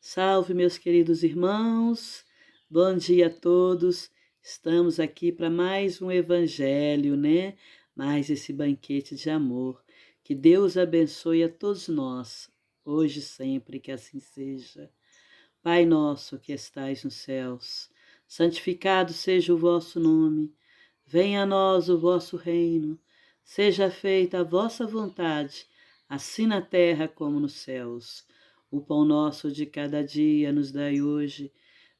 Salve, meus queridos irmãos, bom dia a todos. Estamos aqui para mais um evangelho, né? Mais esse banquete de amor. Que Deus abençoe a todos nós, hoje e sempre, que assim seja. Pai nosso que estais nos céus, santificado seja o vosso nome. Venha a nós o vosso reino. Seja feita a vossa vontade, assim na terra como nos céus. O pão nosso de cada dia nos dai hoje.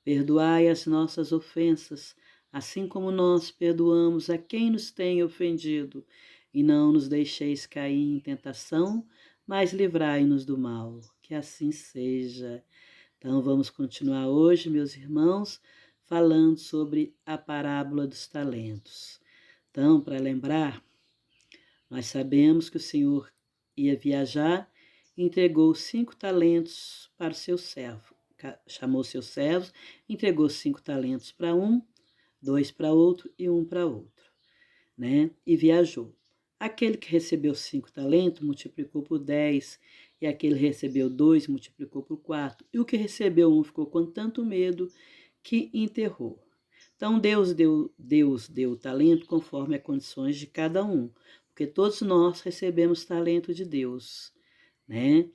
Perdoai as nossas ofensas, assim como nós perdoamos a quem nos tem ofendido. E não nos deixeis cair em tentação, mas livrai-nos do mal. Que assim seja. Então, vamos continuar hoje, meus irmãos, falando sobre a parábola dos talentos. Então, para lembrar, nós sabemos que o Senhor ia viajar e entregou 5 talentos para o seu servo. Chamou seus servos, entregou 5 talentos para um, 2 para outro e 1 para outro, né? E viajou. Aquele que recebeu 5 talentos multiplicou por 10, e aquele que recebeu 2 multiplicou por 4, e o que recebeu 1 ficou com tanto medo que enterrou. Então Deus deu o talento conforme as condições de cada um, porque todos nós recebemos talento de Deus, né?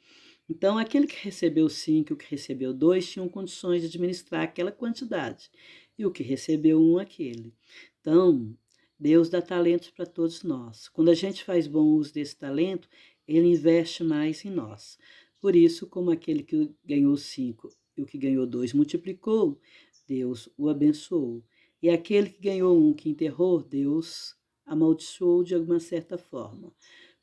Então aquele que recebeu 5 e o que recebeu 2 tinham condições de administrar aquela quantidade, e o que recebeu 1 aquele. Então, Deus dá talentos para todos nós. Quando a gente faz bom uso desse talento, Ele investe mais em nós. Por isso, como aquele que ganhou 5 e o que ganhou 2 multiplicou, Deus o abençoou. E aquele que ganhou 1 que enterrou, Deus amaldiçoou de alguma certa forma.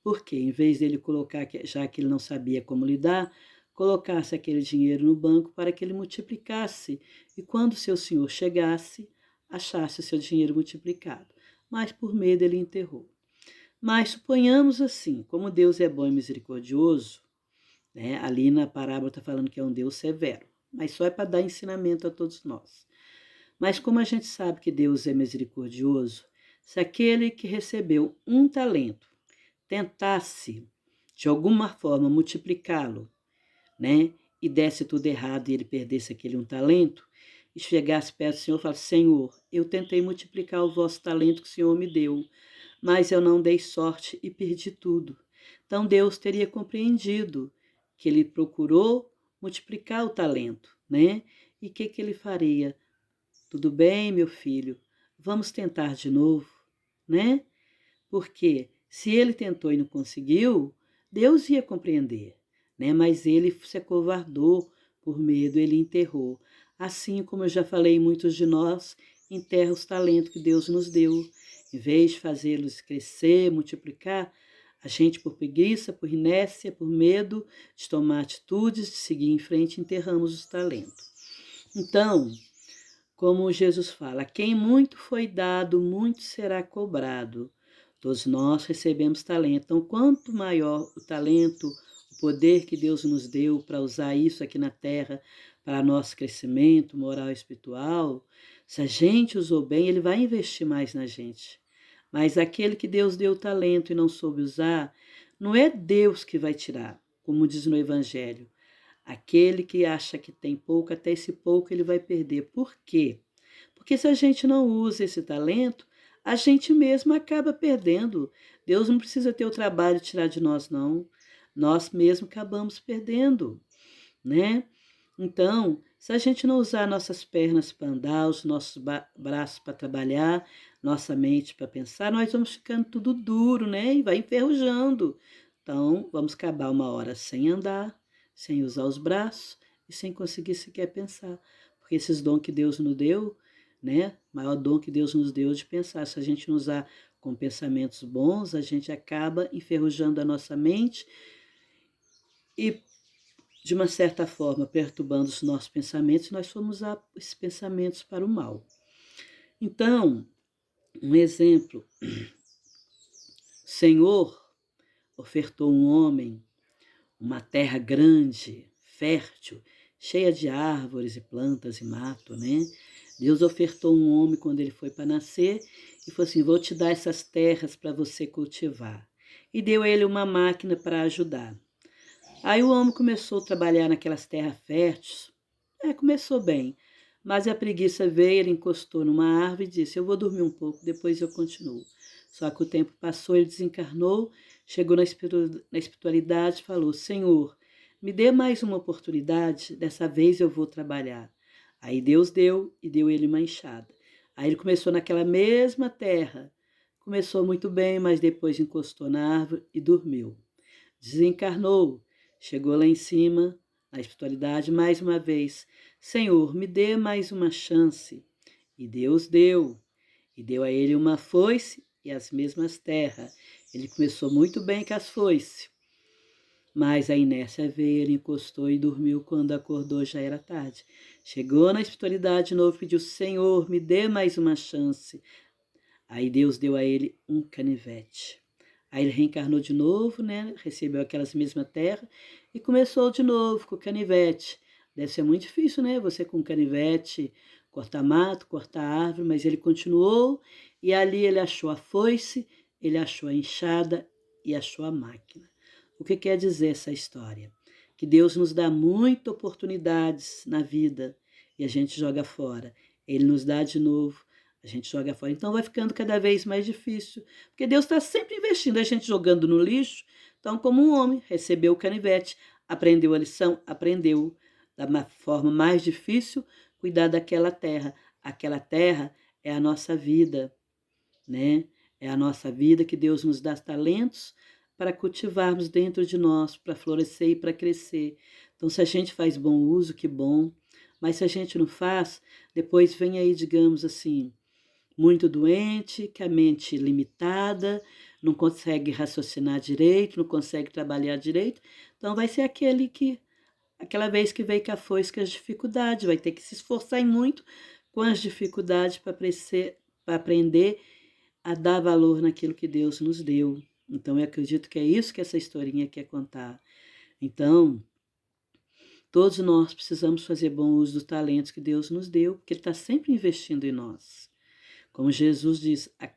Porque, em vez dele colocar, já que ele não sabia como lidar, colocasse aquele dinheiro no banco para que ele multiplicasse, e quando seu senhor chegasse, achasse o seu dinheiro multiplicado. Mas por medo ele enterrou. Mas suponhamos assim, como Deus é bom e misericordioso, né? Ali na parábola está falando que é um Deus severo, mas só é para dar ensinamento a todos nós. Mas como a gente sabe que Deus é misericordioso, se aquele que recebeu 1 talento tentasse, de alguma forma, multiplicá-lo, né? E desse tudo errado e ele perdesse aquele 1 talento, e chegasse perto do Senhor e falasse: Senhor, eu tentei multiplicar o vosso talento que o Senhor me deu, mas eu não dei sorte e perdi tudo. Então Deus teria compreendido que ele procurou multiplicar o talento, né? E o que ele faria? Tudo bem, meu filho, vamos tentar de novo, né? Porque se ele tentou e não conseguiu, Deus ia compreender, né? Mas ele se acovardou por medo, ele enterrou. Assim como eu já falei, muitos de nós enterram os talentos que Deus nos deu. Em vez de fazê-los crescer, multiplicar, a gente, por preguiça, por inércia, por medo de tomar atitudes, de seguir em frente, enterramos os talentos. Então, como Jesus fala, quem muito foi dado, muito será cobrado. Todos nós recebemos talento. Então, quanto maior o talento, o poder que Deus nos deu para usar isso aqui na terra, para nosso crescimento moral e espiritual, se a gente usou bem, Ele vai investir mais na gente. Mas aquele que Deus deu o talento e não soube usar, não é Deus que vai tirar, como diz no Evangelho. Aquele que acha que tem pouco, até esse pouco ele vai perder. Por quê? Porque se a gente não usa esse talento, a gente mesmo acaba perdendo. Deus não precisa ter o trabalho de tirar de nós, não. Nós mesmos acabamos perdendo, né? Então, se a gente não usar nossas pernas para andar, os nossos braços para trabalhar, nossa mente para pensar, nós vamos ficando tudo duro, né? E vai enferrujando. Então, vamos acabar uma hora sem andar, sem usar os braços e sem conseguir sequer pensar. Porque esses dons que Deus nos deu, né? O maior dom que Deus nos deu é de pensar. Se a gente não usar com pensamentos bons, a gente acaba enferrujando a nossa mente e, de uma certa forma, perturbando os nossos pensamentos, nós fomos usar esses pensamentos para o mal. Então, um exemplo: o Senhor ofertou um homem uma terra grande, fértil, cheia de árvores e plantas e mato, né? Deus ofertou um homem quando ele foi para nascer e falou assim: vou te dar essas terras para você cultivar. E deu a ele uma máquina para ajudar. Aí o homem começou a trabalhar naquelas terras férteis, começou bem. Mas a preguiça veio, ele encostou numa árvore e disse: eu vou dormir um pouco, depois eu continuo. Só que o tempo passou, ele desencarnou, chegou na espiritualidade e falou: Senhor, me dê mais uma oportunidade, dessa vez eu vou trabalhar. Aí Deus deu e deu ele uma enxada. Aí ele começou naquela mesma terra. Começou muito bem, mas depois encostou na árvore e dormiu. Desencarnou, chegou lá em cima, na espiritualidade, mais uma vez. Senhor, me dê mais uma chance. E Deus deu. E deu a ele uma foice e as mesmas terras. Ele começou muito bem com as foices. Mas a inércia veio, ele encostou e dormiu. Quando acordou já era tarde. Chegou na espiritualidade de novo e pediu: Senhor, me dê mais uma chance. Aí Deus deu a ele um canivete. Aí ele reencarnou de novo, né? Recebeu aquelas mesmas terras e começou de novo com o canivete. Deve ser muito difícil, né? Você com canivete cortar mato, cortar árvore, mas ele continuou e ali ele achou a foice, ele achou a enxada e achou a máquina. O que quer dizer essa história? Que Deus nos dá muitas oportunidades na vida e a gente joga fora. Ele nos dá de novo, a gente joga fora. Então vai ficando cada vez mais difícil, porque Deus está sempre investindo, a gente jogando no lixo. Então, como um homem recebeu o canivete, aprendeu a lição, aprendeu da forma mais difícil cuidar daquela terra. Aquela terra é a nossa vida, né? É a nossa vida que Deus nos dá talentos para cultivarmos dentro de nós, para florescer e para crescer. Então, se a gente faz bom uso, que bom. Mas se a gente não faz, depois vem aí, digamos assim, muito doente, com a mente limitada, não consegue raciocinar direito, não consegue trabalhar direito. Então, vai ser aquela vez que veio com a foice, com as dificuldades, vai ter que se esforçar muito com as dificuldades para aprender a dar valor naquilo que Deus nos deu. Então, eu acredito que é isso que essa historinha quer contar. Então, todos nós precisamos fazer bom uso dos talentos que Deus nos deu, porque Ele está sempre investindo em nós. Como Jesus diz, a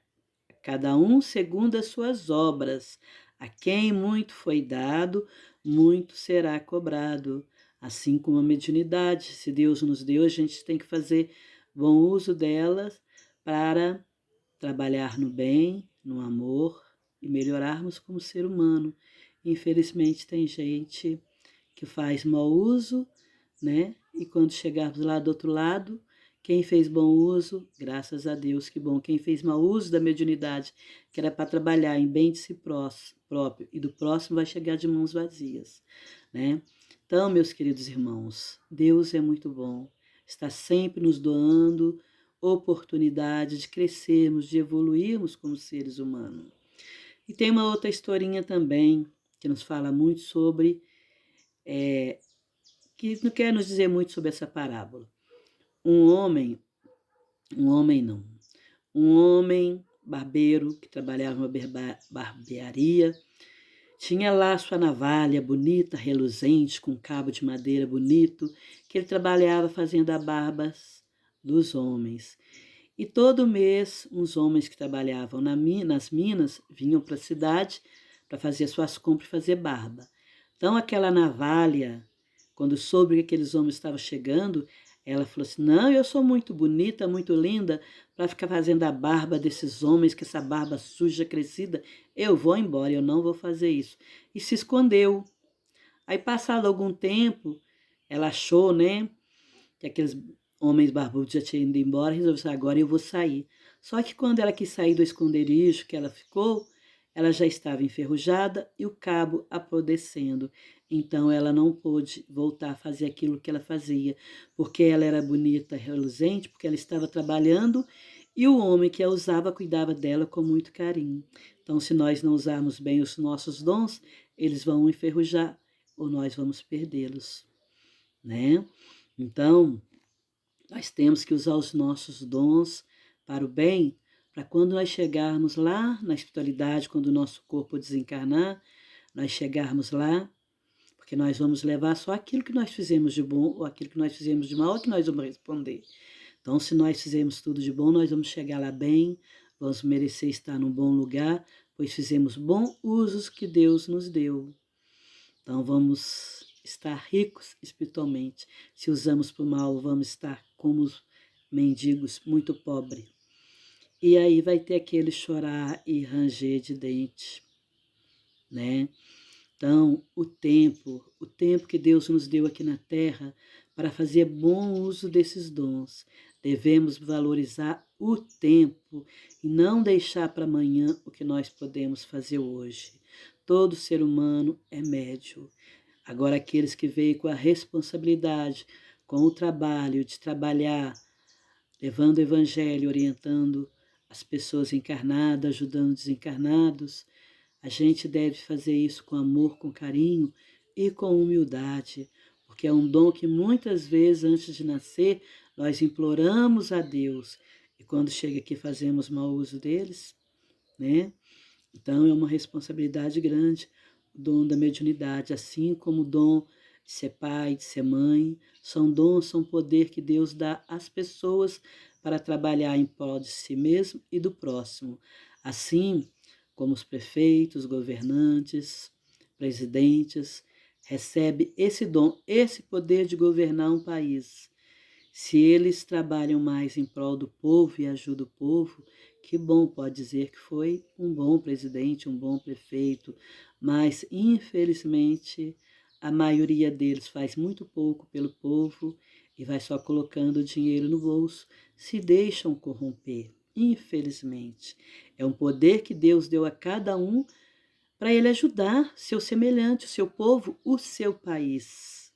cada um segundo as suas obras. A quem muito foi dado, muito será cobrado. Assim como a mediunidade, se Deus nos deu, a gente tem que fazer bom uso delas para trabalhar no bem, no amor e melhorarmos como ser humano. Infelizmente tem gente que faz mau uso, né? E quando chegarmos lá do outro lado, quem fez bom uso, graças a Deus, que bom. Quem fez mau uso da mediunidade, que era para trabalhar em bem de si próprio e do próximo, vai chegar de mãos vazias, né? Então, meus queridos irmãos, Deus é muito bom, está sempre nos doando oportunidade de crescermos, de evoluirmos como seres humanos. E tem uma outra historinha também que nos fala muito sobre, que não quer nos dizer muito sobre essa parábola. Um homem não, um homem barbeiro que trabalhava numa barbearia, tinha lá sua navalha bonita, reluzente, com cabo de madeira bonito, que ele trabalhava fazendo a barbas dos homens. E todo mês, uns homens que trabalhavam nas minas vinham para a cidade para fazer suas compras e fazer barba. Então, aquela navalha, quando soube que aqueles homens estavam chegando, ela falou assim: não, eu sou muito bonita, muito linda, para ficar fazendo a barba desses homens, com essa barba suja, crescida. Eu vou embora, eu não vou fazer isso. E se escondeu. Aí, passado algum tempo, ela achou, né, que aqueles homens barbudos já tinham ido embora, resolveu assim, agora eu vou sair. Só que quando ela quis sair do esconderijo que ela ficou, ela já estava enferrujada e o cabo apodrecendo. Então ela não pôde voltar a fazer aquilo que ela fazia, porque ela era bonita, reluzente, porque ela estava trabalhando e o homem que a usava cuidava dela com muito carinho. Então, se nós não usarmos bem os nossos dons, eles vão enferrujar ou nós vamos perdê-los, né? Então, nós temos que usar os nossos dons para o bem, para quando nós chegarmos lá na espiritualidade, quando o nosso corpo desencarnar, nós chegarmos lá, porque nós vamos levar só aquilo que nós fizemos de bom ou aquilo que nós fizemos de mal é que nós vamos responder. Então, se nós fizermos tudo de bom, nós vamos chegar lá bem, vamos merecer estar num bom lugar, pois fizemos bons usos que Deus nos deu. Então, vamos estar ricos espiritualmente. Se usamos para o mal, vamos estar como os mendigos, muito pobres. E aí vai ter aquele chorar e ranger de dente, né? Então, o tempo que Deus nos deu aqui na terra para fazer bom uso desses dons, devemos valorizar o tempo e não deixar para amanhã o que nós podemos fazer hoje. Todo ser humano é médio. Agora, aqueles que veem com a responsabilidade, com o trabalho de trabalhar, levando o evangelho, orientando as pessoas encarnadas, ajudando os desencarnados, a gente deve fazer isso com amor, com carinho e com humildade, porque é um dom que muitas vezes, antes de nascer, nós imploramos a Deus e quando chega aqui fazemos mau uso deles, né? Então é uma responsabilidade grande o dom da mediunidade, assim como o dom de ser pai, de ser mãe, são dons, são poder que Deus dá às pessoas para trabalhar em prol de si mesmo e do próximo. Assim como os prefeitos, governantes, presidentes, recebem esse dom, esse poder de governar um país. Se eles trabalham mais em prol do povo e ajudam o povo, que bom, pode dizer que foi um bom presidente, um bom prefeito, mas infelizmente a maioria deles faz muito pouco pelo povo e vai só colocando dinheiro no bolso, se deixam corromper. Infelizmente, é um poder que Deus deu a cada um para ele ajudar seu semelhante, o seu povo, o seu país.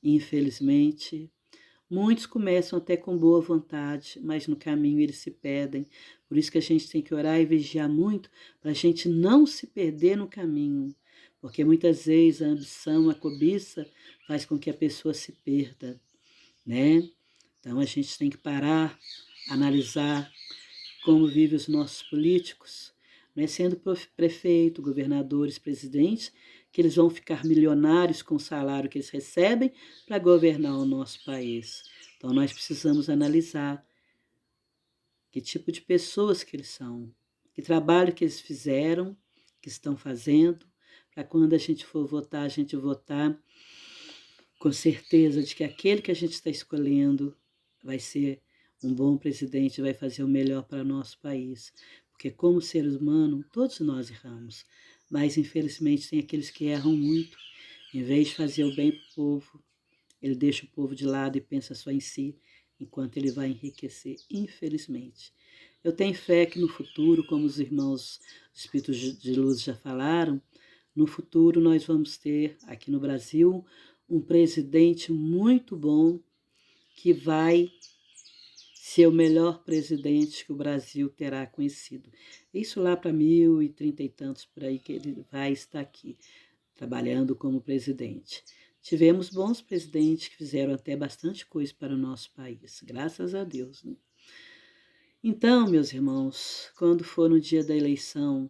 Infelizmente, muitos começam até com boa vontade, mas no caminho eles se perdem. Por isso que a gente tem que orar e vigiar muito para a gente não se perder no caminho. Porque muitas vezes a ambição, a cobiça faz com que a pessoa se perda, né? Então a gente tem que parar, analisar como vivem os nossos políticos, não é sendo prefeito, governadores, presidentes, que eles vão ficar milionários com o salário que eles recebem para governar o nosso país. Então nós precisamos analisar que tipo de pessoas que eles são, que trabalho que eles fizeram, que estão fazendo, para quando a gente for votar, a gente votar com certeza de que aquele que a gente está escolhendo vai ser um bom presidente, vai fazer o melhor para o nosso país. Porque como seres humanos, todos nós erramos, mas infelizmente tem aqueles que erram muito. Em vez de fazer o bem para o povo, ele deixa o povo de lado e pensa só em si, enquanto ele vai enriquecer, infelizmente. Eu tenho fé que no futuro, como os irmãos Espíritos de Luz já falaram, no futuro nós vamos ter aqui no Brasil um presidente muito bom que vai ser o melhor presidente que o Brasil terá conhecido. Isso lá para 1030 e tantos por aí que ele vai estar aqui, trabalhando como presidente. Tivemos bons presidentes que fizeram até bastante coisa para o nosso país, graças a Deus, né? Então, meus irmãos, quando for no dia da eleição,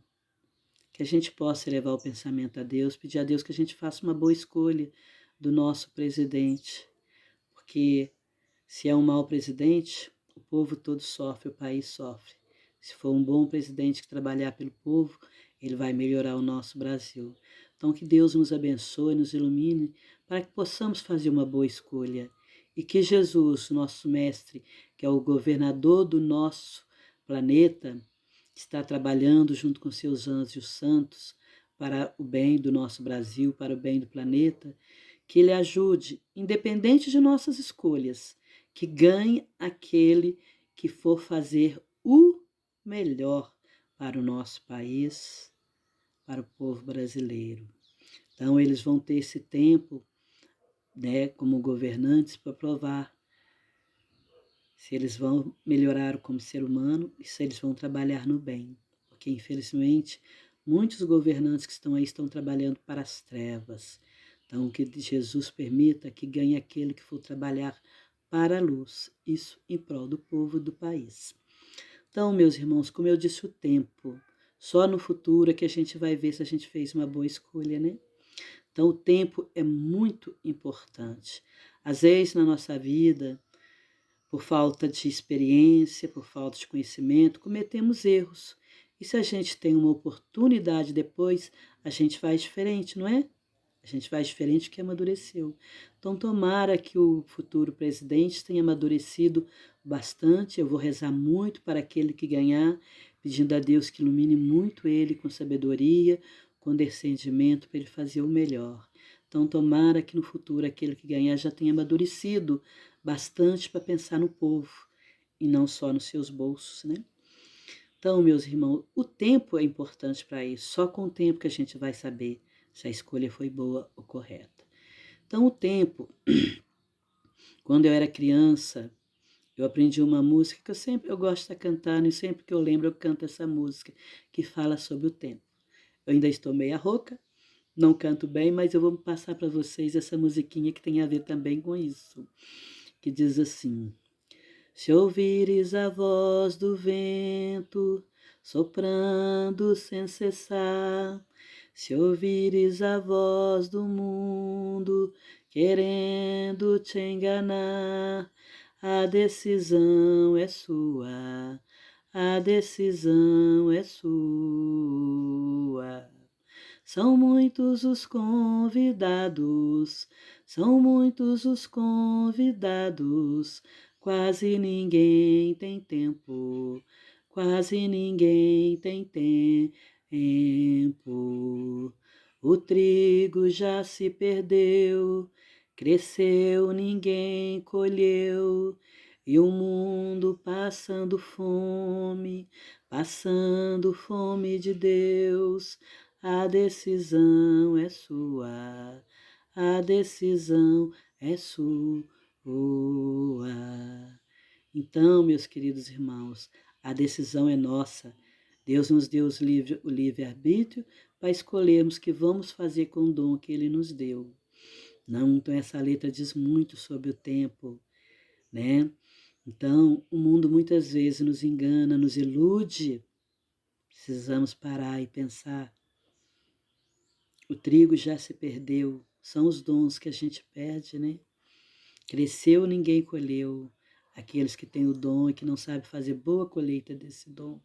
que a gente possa elevar o pensamento a Deus, pedir a Deus que a gente faça uma boa escolha do nosso presidente, porque se é um mau presidente, o povo todo sofre, o país sofre. Se for um bom presidente que trabalhar pelo povo, ele vai melhorar o nosso Brasil. Então, que Deus nos abençoe, nos ilumine, para que possamos fazer uma boa escolha. E que Jesus, nosso mestre, que é o governador do nosso planeta, que está trabalhando junto com seus anjos santos para o bem do nosso Brasil, para o bem do planeta, que ele ajude, independente de nossas escolhas, que ganhe aquele que for fazer o melhor para o nosso país, para o povo brasileiro. Então, eles vão ter esse tempo, né, como governantes, para provar se eles vão melhorar como ser humano e se eles vão trabalhar no bem. Porque, infelizmente, muitos governantes que estão aí estão trabalhando para as trevas. Então, que Jesus permita que ganhe aquele que for trabalhar para a luz, isso em prol do povo do país. Então, meus irmãos, como eu disse, o tempo, só no futuro é que a gente vai ver se a gente fez uma boa escolha, né? Então, o tempo é muito importante. Às vezes, na nossa vida, por falta de experiência, por falta de conhecimento, cometemos erros. E se a gente tem uma oportunidade depois, a gente faz diferente, não é? A gente faz diferente do que amadureceu. Então, tomara que o futuro presidente tenha amadurecido bastante. Eu vou rezar muito para aquele que ganhar, pedindo a Deus que ilumine muito ele com sabedoria, com discernimento, para ele fazer o melhor. Então, tomara que no futuro aquele que ganhar já tenha amadurecido bastante para pensar no povo e não só nos seus bolsos, né? Então, meus irmãos, o tempo é importante para isso. Só com o tempo que a gente vai saber se a escolha foi boa ou correta. Então, o tempo, quando eu era criança, eu aprendi uma música que eu gosto de estar cantando e sempre que eu lembro eu canto essa música que fala sobre o tempo. Eu ainda estou meia rouca, não canto bem, mas eu vou passar para vocês essa musiquinha que tem a ver também com isso, que diz assim: se ouvires a voz do vento soprando sem cessar, se ouvires a voz do mundo querendo te enganar, a decisão é sua, a decisão é sua. São muitos os convidados, são muitos os convidados, quase ninguém tem tempo, quase ninguém tem tempo. O trigo já se perdeu, cresceu, ninguém colheu, e o mundo passando fome de Deus. A decisão é sua, a decisão é sua. Então, meus queridos irmãos, a decisão é nossa. Deus nos deu o livre-arbítrio para escolhermos o que vamos fazer com o dom que Ele nos deu. Não, então essa letra diz muito sobre o tempo, né? Então, o mundo muitas vezes nos engana, nos ilude. Precisamos parar e pensar. O trigo já se perdeu, são os dons que a gente perde, né? Cresceu, ninguém colheu. Aqueles que têm o dom e que não sabem fazer boa colheita desse dom.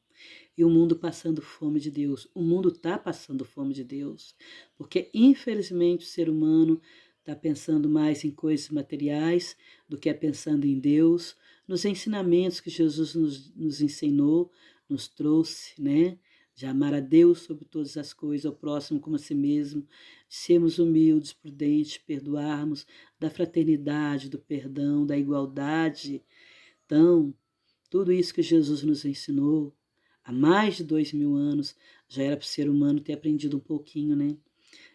E o mundo passando fome de Deus. O mundo está passando fome de Deus, porque infelizmente o ser humano está pensando mais em coisas materiais do que pensando em Deus, nos ensinamentos que Jesus nos ensinou, nos trouxe, né? De amar a Deus sobre todas as coisas, ao próximo como a si mesmo, de sermos humildes, prudentes, perdoarmos, da fraternidade, do perdão, da igualdade. Então, tudo isso que Jesus nos ensinou, há mais de 2000 anos, já era para o ser humano ter aprendido um pouquinho, né?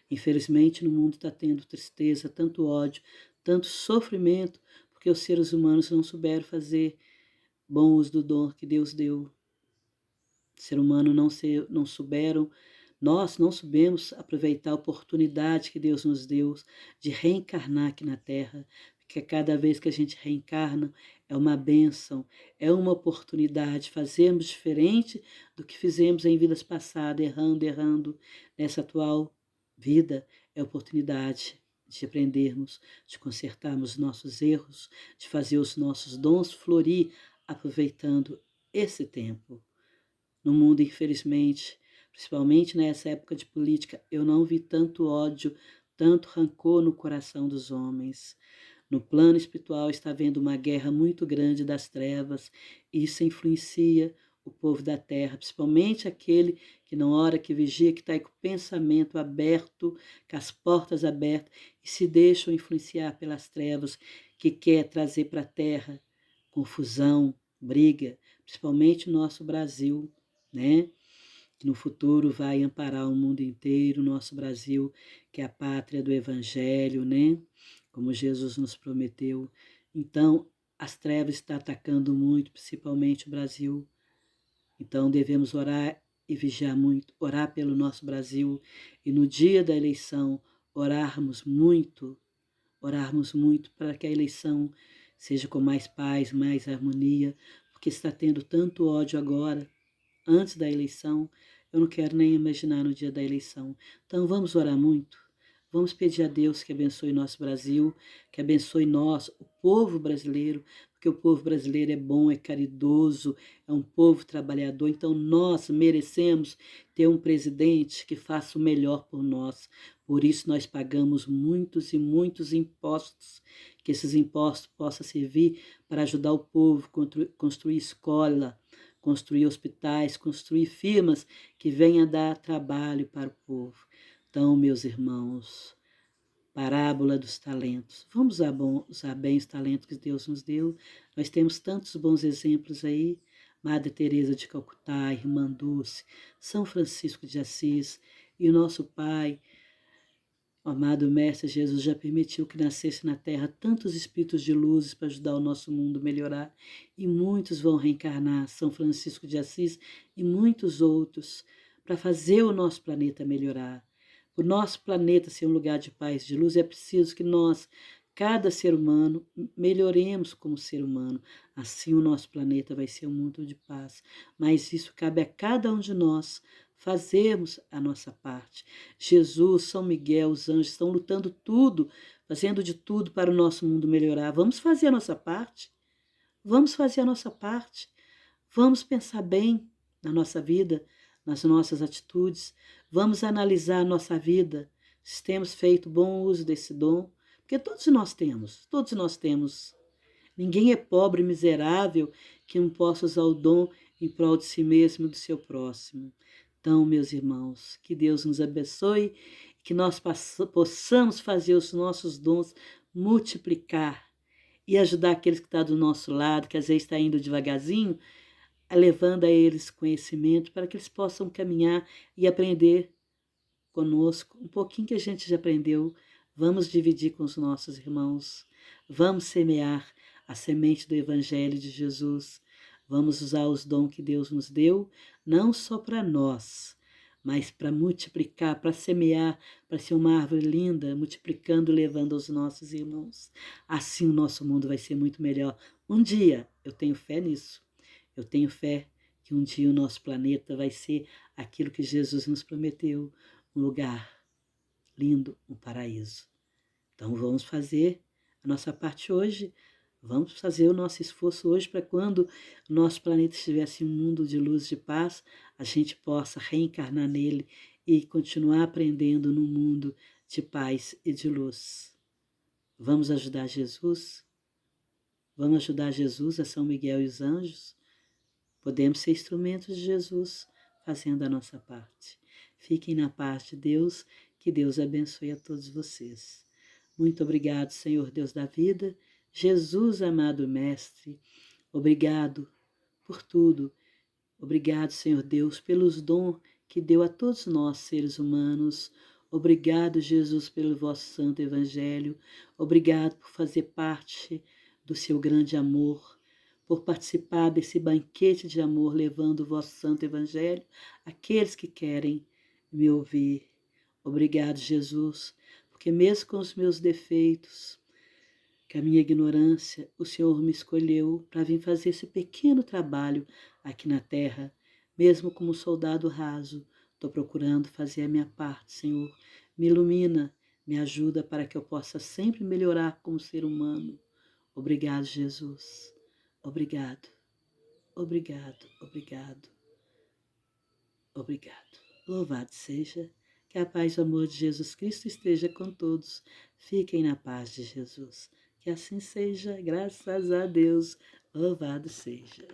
Infelizmente, no mundo está tendo tristeza, tanto ódio, tanto sofrimento, porque os seres humanos não souberam fazer bom uso do dom que Deus deu. O ser humano não souberam, nós não soubemos aproveitar a oportunidade que Deus nos deu de reencarnar aqui na Terra, porque cada vez que a gente reencarna é uma bênção, é uma oportunidade de fazermos diferente do que fizemos em vidas passadas, errando. Nessa atual vida é a oportunidade de aprendermos, de consertarmos nossos erros, de fazer os nossos dons florir, aproveitando esse tempo. No mundo, infelizmente, principalmente nessa época de política, eu não vi tanto ódio, tanto rancor no coração dos homens. No plano espiritual está havendo uma guerra muito grande das trevas, e isso influencia o povo da terra, principalmente aquele que não ora, que vigia, que está com o pensamento aberto, com as portas abertas, e se deixam influenciar pelas trevas, que quer trazer para a terra confusão, briga, principalmente o nosso Brasil, né? Que no futuro vai amparar o mundo inteiro, o nosso Brasil, que é a pátria do Evangelho, né? Como Jesus nos prometeu. Então, as trevas estão atacando muito, principalmente o Brasil. Então, devemos orar e vigiar muito, orar pelo nosso Brasil e no dia da eleição orarmos muito para que a eleição seja com mais paz, mais harmonia, porque está tendo tanto ódio agora, antes da eleição, eu não quero nem imaginar no dia da eleição. Então vamos orar muito, vamos pedir a Deus que abençoe nosso Brasil, que abençoe nós, o povo brasileiro, porque o povo brasileiro é bom, é caridoso, é um povo trabalhador, então nós merecemos ter um presidente que faça o melhor por nós. Por isso nós pagamos muitos e muitos impostos, que esses impostos possam servir para ajudar o povo, construir escola, construir hospitais, construir firmas que venham dar trabalho para o povo. Então, meus irmãos, parábola dos talentos. Vamos usar bem os talentos que Deus nos deu. Nós temos tantos bons exemplos aí. Madre Teresa de Calcutá, Irmã Dulce, São Francisco de Assis e o nosso Pai, o amado Mestre Jesus, já permitiu que nascesse na Terra tantos espíritos de luzes para ajudar o nosso mundo a melhorar, e muitos vão reencarnar, São Francisco de Assis e muitos outros, para fazer o nosso planeta melhorar. Para o nosso planeta ser um lugar de paz e de luz, é preciso que nós, cada ser humano, melhoremos como ser humano. Assim o nosso planeta vai ser um mundo de paz. Mas isso cabe a cada um de nós fazermos a nossa parte. Jesus, São Miguel, os anjos estão lutando tudo, fazendo de tudo para o nosso mundo melhorar. Vamos fazer a nossa parte. Vamos fazer a nossa parte. Vamos pensar bem na nossa vida, nas nossas atitudes. Vamos analisar a nossa vida, se temos feito bom uso desse dom, porque todos nós temos. Ninguém é pobre e miserável que não possa usar o dom em prol de si mesmo e do seu próximo. Então, meus irmãos, que Deus nos abençoe, que nós possamos fazer os nossos dons multiplicar e ajudar aqueles que estão do nosso lado, que às vezes está indo devagarzinho, levando a eles conhecimento para que eles possam caminhar e aprender conosco um pouquinho que a gente já aprendeu. Vamos dividir com os nossos irmãos, vamos semear a semente do Evangelho de Jesus, vamos usar os dons que Deus nos deu, não só para nós, mas para multiplicar, para semear, para ser uma árvore linda, multiplicando, levando aos nossos irmãos. Assim o nosso mundo vai ser muito melhor. Um dia, eu tenho fé nisso, eu tenho fé que um dia o nosso planeta vai ser aquilo que Jesus nos prometeu, um lugar lindo, um paraíso. Então vamos fazer a nossa parte hoje, vamos fazer o nosso esforço hoje para quando o nosso planeta estivesse em um mundo de luz e de paz, a gente possa reencarnar nele e continuar aprendendo num mundo de paz e de luz. Vamos ajudar Jesus? Vamos ajudar Jesus, a São Miguel e os anjos? Podemos ser instrumentos de Jesus fazendo a nossa parte. Fiquem na paz de Deus, que Deus abençoe a todos vocês. Muito obrigado, Senhor Deus da vida, Jesus amado Mestre, obrigado por tudo. Obrigado, Senhor Deus, pelos dons que deu a todos nós, seres humanos. Obrigado, Jesus, pelo vosso santo evangelho. Obrigado por fazer parte do seu grande amor, por participar desse banquete de amor, levando o vosso santo evangelho àqueles que querem me ouvir. Obrigado, Jesus, porque mesmo com os meus defeitos, com a minha ignorância, o Senhor me escolheu para vir fazer esse pequeno trabalho aqui na terra, mesmo como soldado raso. Estou procurando fazer a minha parte, Senhor. Me ilumina, me ajuda para que eu possa sempre melhorar como ser humano. Obrigado, Jesus. Obrigado, obrigado, obrigado, obrigado. Louvado seja, que a paz e o amor de Jesus Cristo esteja com todos. Fiquem na paz de Jesus. Que assim seja, graças a Deus. Louvado seja.